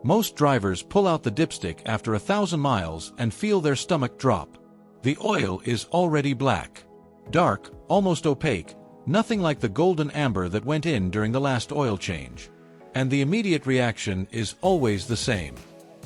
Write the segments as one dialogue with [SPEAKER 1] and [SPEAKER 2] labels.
[SPEAKER 1] Most drivers pull out the dipstick after 1,000 miles and feel their stomach drop. The oil is already black. Dark, almost opaque, nothing like the golden amber that went in during the last oil change. And the immediate reaction is always the same.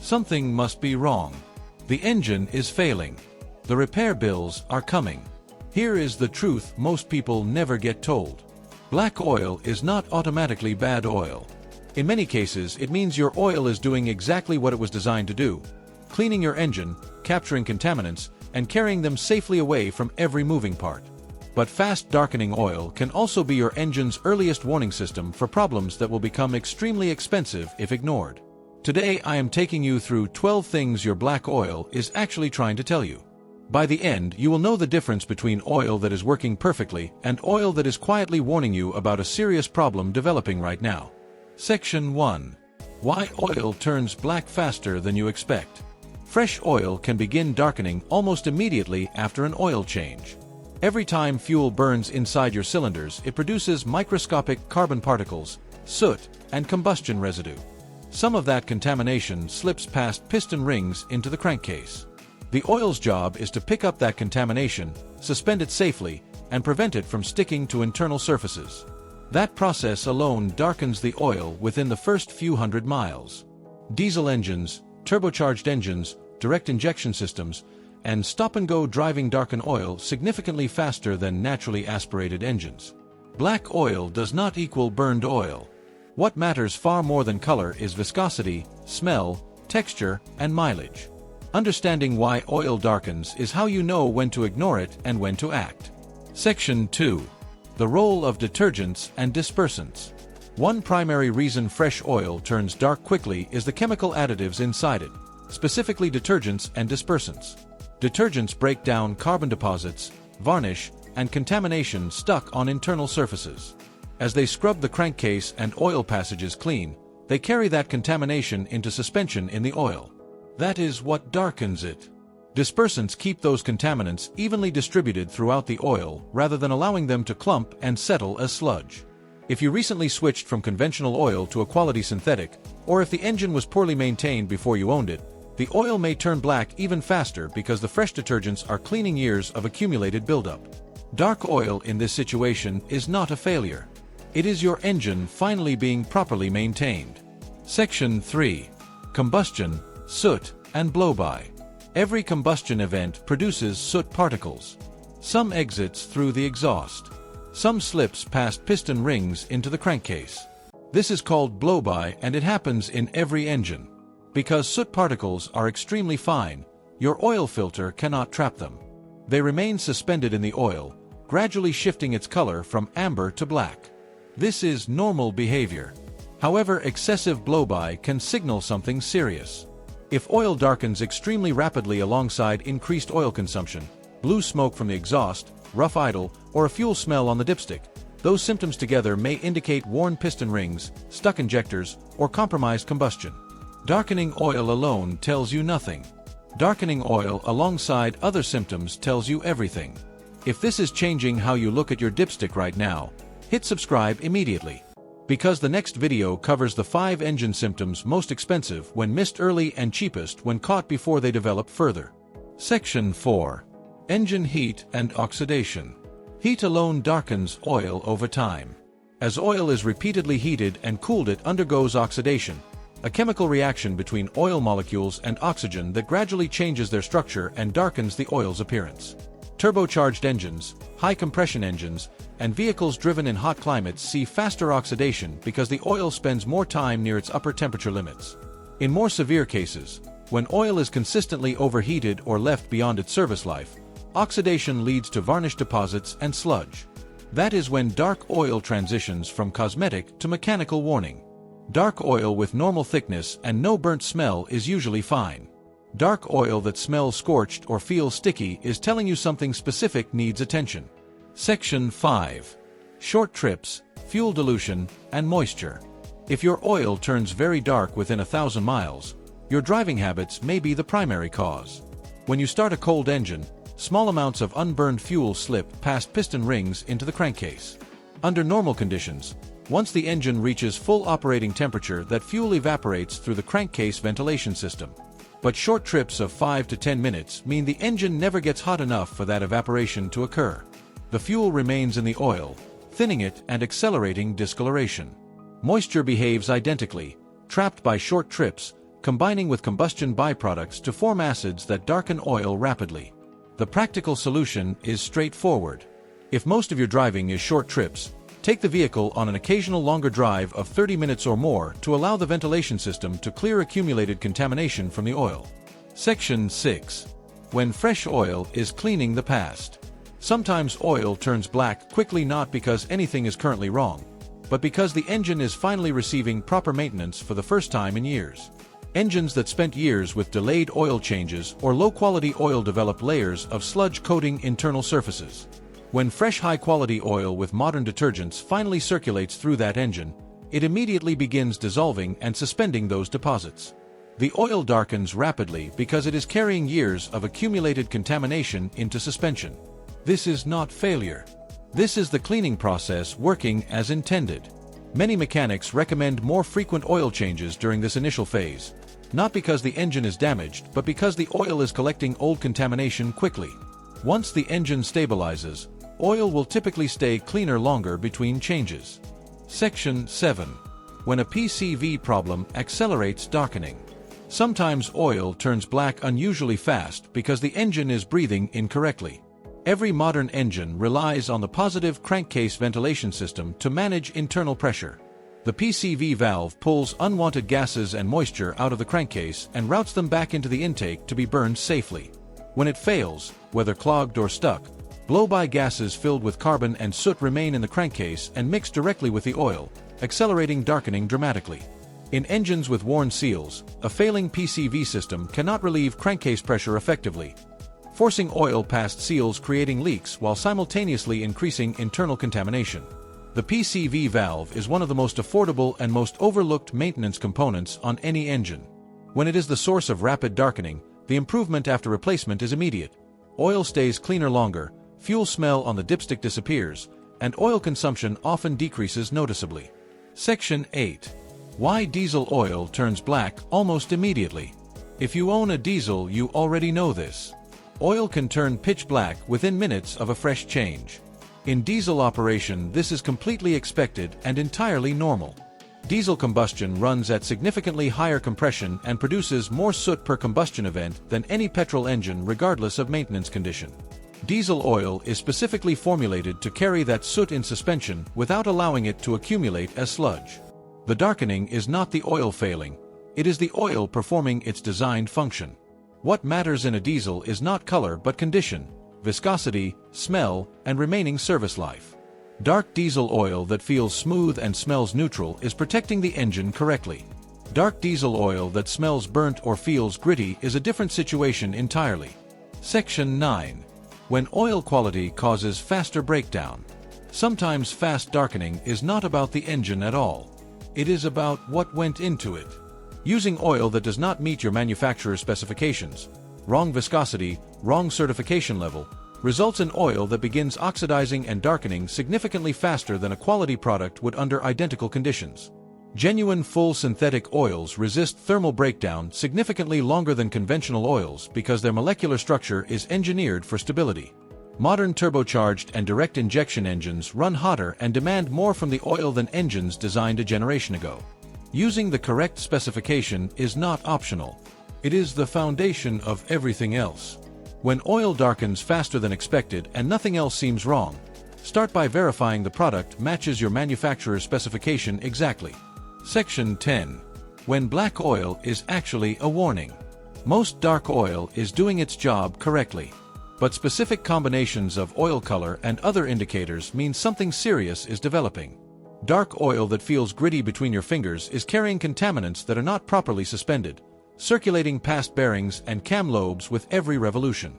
[SPEAKER 1] Something must be wrong. The engine is failing. The repair bills are coming. Here is the truth most people never get told. Black oil is not automatically bad oil. In many cases, it means your oil is doing exactly what it was designed to do: cleaning your engine, capturing contaminants, and carrying them safely away from every moving part. But fast darkening oil can also be your engine's earliest warning system for problems that will become extremely expensive if ignored. Today I am taking you through 12 things your black oil is actually trying to tell you. By the end, you will know the difference between oil that is working perfectly and oil that is quietly warning you about a serious problem developing right now. Section 1. Why oil turns black faster than you expect. Fresh oil can begin darkening almost immediately after an oil change. Every time fuel burns inside your cylinders, it produces microscopic carbon particles, soot, and combustion residue. Some of that contamination slips past piston rings into the crankcase. The oil's job is to pick up that contamination, suspend it safely, and prevent it from sticking to internal surfaces. That process alone darkens the oil within the first few hundred miles. Diesel engines, turbocharged engines, direct injection systems, and stop-and-go driving darken oil significantly faster than naturally aspirated engines. Black oil does not equal burned oil. What matters far more than color is viscosity, smell, texture, and mileage. Understanding why oil darkens is how you know when to ignore it and when to act. Section 2. The role of detergents and dispersants. One primary reason fresh oil turns dark quickly is the chemical additives inside it, specifically detergents and dispersants. Detergents break down carbon deposits, varnish, and contamination stuck on internal surfaces. As they scrub the crankcase and oil passages clean, they carry that contamination into suspension in the oil. That is what darkens it. Dispersants keep those contaminants evenly distributed throughout the oil rather than allowing them to clump and settle as sludge. If you recently switched from conventional oil to a quality synthetic, or if the engine was poorly maintained before you owned it, the oil may turn black even faster because the fresh detergents are cleaning years of accumulated buildup. Dark oil in this situation is not a failure. It is your engine finally being properly maintained. Section 3. Combustion, soot, and blowby. Every combustion event produces soot particles. Some exits through the exhaust. Some slips past piston rings into the crankcase. This is called blowby, and it happens in every engine. Because soot particles are extremely fine, your oil filter cannot trap them. They remain suspended in the oil, gradually shifting its color from amber to black. This is normal behavior. However, excessive blowby can signal something serious. If oil darkens extremely rapidly alongside increased oil consumption, blue smoke from the exhaust, rough idle, or a fuel smell on the dipstick, those symptoms together may indicate worn piston rings, stuck injectors, or compromised combustion. Darkening oil alone tells you nothing. Darkening oil alongside other symptoms tells you everything. If this is changing how you look at your dipstick right now, hit subscribe immediately. Because the next video covers the 5 engine symptoms most expensive when missed early and cheapest when caught before they develop further. Section 4. Engine heat and oxidation. Heat alone darkens oil over time. As oil is repeatedly heated and cooled, it undergoes oxidation, a chemical reaction between oil molecules and oxygen that gradually changes their structure and darkens the oil's appearance. Turbocharged engines, high-compression engines, and vehicles driven in hot climates see faster oxidation because the oil spends more time near its upper temperature limits. In more severe cases, when oil is consistently overheated or left beyond its service life, oxidation leads to varnish deposits and sludge. That is when dark oil transitions from cosmetic to mechanical warning. Dark oil with normal thickness and no burnt smell is usually fine. Dark oil that smells scorched or feels sticky is telling you something specific needs attention. Section 5. Short trips, fuel dilution, and moisture. If your oil turns very dark within 1,000 miles, your driving habits may be the primary cause. When you start a cold engine, small amounts of unburned fuel slip past piston rings into the crankcase. Under normal conditions, Once the engine reaches full operating temperature, that fuel evaporates through the crankcase ventilation system. But short trips of 5 to 10 minutes mean the engine never gets hot enough for that evaporation to occur. The fuel remains in the oil, thinning it and accelerating discoloration. Moisture behaves identically, trapped by short trips, combining with combustion byproducts to form acids that darken oil rapidly. The practical solution is straightforward. If most of your driving is short trips, take the vehicle on an occasional longer drive of 30 minutes or more to allow the ventilation system to clear accumulated contamination from the oil. Section 6. When fresh oil is cleaning the past. Sometimes oil turns black quickly, not because anything is currently wrong, but because the engine is finally receiving proper maintenance for the first time in years. Engines that spent years with delayed oil changes or low-quality oil develop layers of sludge coating internal surfaces. When fresh high-quality oil with modern detergents finally circulates through that engine, it immediately begins dissolving and suspending those deposits. The oil darkens rapidly because it is carrying years of accumulated contamination into suspension. This is not failure. This is the cleaning process working as intended. Many mechanics recommend more frequent oil changes during this initial phase, not because the engine is damaged, but because the oil is collecting old contamination quickly. Once the engine stabilizes, oil will typically stay cleaner longer between changes. Section 7. When a PCV problem accelerates darkening. Sometimes oil turns black unusually fast because the engine is breathing incorrectly. Every modern engine relies on the positive crankcase ventilation system to manage internal pressure. The PCV valve pulls unwanted gases and moisture out of the crankcase and routes them back into the intake to be burned safely. When it fails, whether clogged or stuck, blowby gases filled with carbon and soot remain in the crankcase and mix directly with the oil, accelerating darkening dramatically. In engines with worn seals, a failing PCV system cannot relieve crankcase pressure effectively, forcing oil past seals, creating leaks while simultaneously increasing internal contamination. The PCV valve is one of the most affordable and most overlooked maintenance components on any engine. When it is the source of rapid darkening, the improvement after replacement is immediate. Oil stays cleaner longer, fuel smell on the dipstick disappears, and oil consumption often decreases noticeably. Section 8. Why diesel oil turns black almost immediately. If you own a diesel, you already know this. Oil can turn pitch black within minutes of a fresh change. In diesel operation, this is completely expected and entirely normal. Diesel combustion runs at significantly higher compression and produces more soot per combustion event than any petrol engine, regardless of maintenance condition. Diesel oil is specifically formulated to carry that soot in suspension without allowing it to accumulate as sludge. The darkening is not the oil failing, it is the oil performing its designed function. What matters in a diesel is not color but condition, viscosity, smell, and remaining service life. Dark diesel oil that feels smooth and smells neutral is protecting the engine correctly. Dark diesel oil that smells burnt or feels gritty is a different situation entirely. Section 9. When oil quality causes faster breakdown. Sometimes fast darkening is not about the engine at all. It is about what went into it. Using oil that does not meet your manufacturer's specifications, wrong viscosity, wrong certification level, results in oil that begins oxidizing and darkening significantly faster than a quality product would under identical conditions. Genuine full synthetic oils resist thermal breakdown significantly longer than conventional oils because their molecular structure is engineered for stability. Modern turbocharged and direct injection engines run hotter and demand more from the oil than engines designed a generation ago. Using the correct specification is not optional. It is the foundation of everything else. When oil darkens faster than expected and nothing else seems wrong, start by verifying the product matches your manufacturer's specification exactly. Section 10. When black oil is actually a warning. Most dark oil is doing its job correctly, but specific combinations of oil color and other indicators mean something serious is developing. Dark oil that feels gritty between your fingers is carrying contaminants that are not properly suspended, circulating past bearings and cam lobes with every revolution.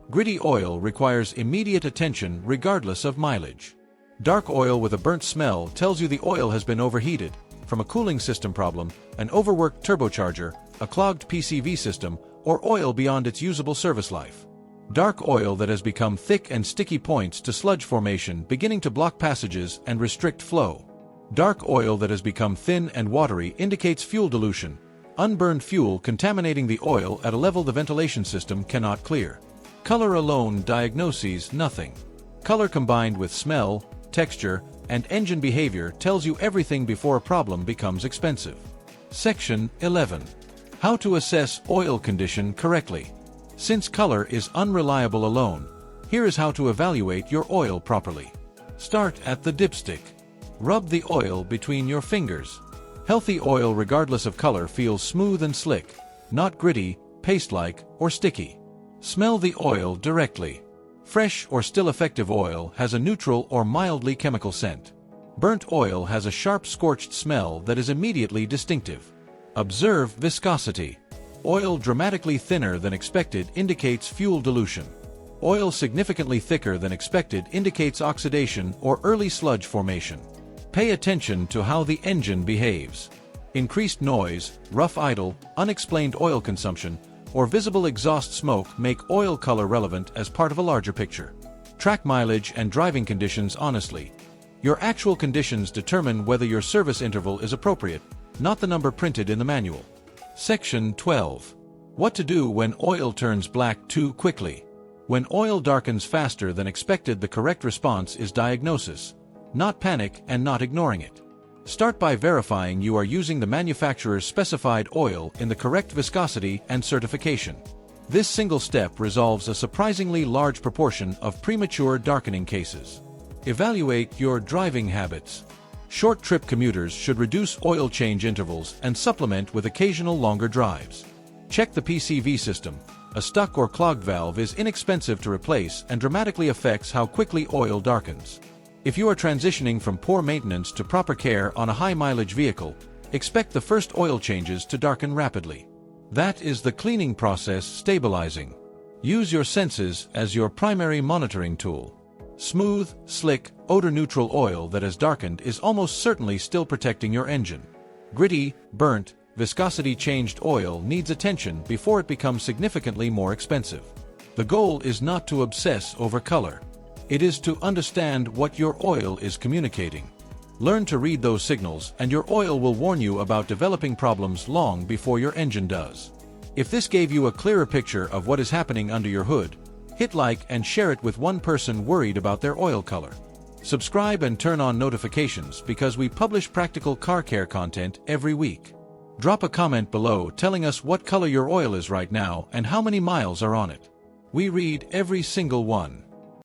[SPEAKER 1] Gritty oil requires immediate attention regardless of mileage. Dark oil with a burnt smell tells you the oil has been overheated, from a cooling system problem, an overworked turbocharger, a clogged PCV system, or oil beyond its usable service life. Dark oil that has become thick and sticky points to sludge formation, beginning to block passages and restrict flow. Dark oil that has become thin and watery indicates fuel dilution, unburned fuel contaminating the oil at a level the ventilation system cannot clear. Color alone diagnoses nothing. Color combined with smell, texture, and engine behavior tells you everything before a problem becomes expensive. Section 11. How to assess oil condition correctly. Since color is unreliable alone, here is how to evaluate your oil properly. Start at the dipstick. Rub the oil between your fingers. Healthy oil, regardless of color, feels smooth and slick, not gritty, paste-like, or sticky. Smell the oil directly. Fresh or still effective oil has a neutral or mildly chemical scent. Burnt oil has a sharp scorched smell that is immediately distinctive. Observe viscosity. Oil dramatically thinner than expected indicates fuel dilution. Oil significantly thicker than expected indicates oxidation or early sludge formation. Pay attention to how the engine behaves. Increased noise, rough idle, unexplained oil consumption, or visible exhaust smoke make oil color relevant as part of a larger picture. Track mileage and driving conditions honestly. Your actual conditions determine whether your service interval is appropriate, not the number printed in the manual. Section 12. What to do when oil turns black too quickly. When oil darkens faster than expected, the correct response is diagnosis, not panic and not ignoring it. Start by verifying you are using the manufacturer's specified oil in the correct viscosity and certification. This single step resolves a surprisingly large proportion of premature darkening cases. Evaluate your driving habits. Short trip commuters should reduce oil change intervals and supplement with occasional longer drives. Check the PCV system. A stuck or clogged valve is inexpensive to replace and dramatically affects how quickly oil darkens. If you are transitioning from poor maintenance to proper care on a high-mileage vehicle, expect the first oil changes to darken rapidly. That is the cleaning process stabilizing. Use your senses as your primary monitoring tool. Smooth, slick, odor-neutral oil that has darkened is almost certainly still protecting your engine. Gritty, burnt, viscosity-changed oil needs attention before it becomes significantly more expensive. The goal is not to obsess over color. It is to understand what your oil is communicating. Learn to read those signals, and your oil will warn you about developing problems long before your engine does. If this gave you a clearer picture of what is happening under your hood, hit like and share it with one person worried about their oil color. Subscribe and turn on notifications because we publish practical car care content every week. Drop a comment below telling us what color your oil is right now and how many miles are on it. We read every single one.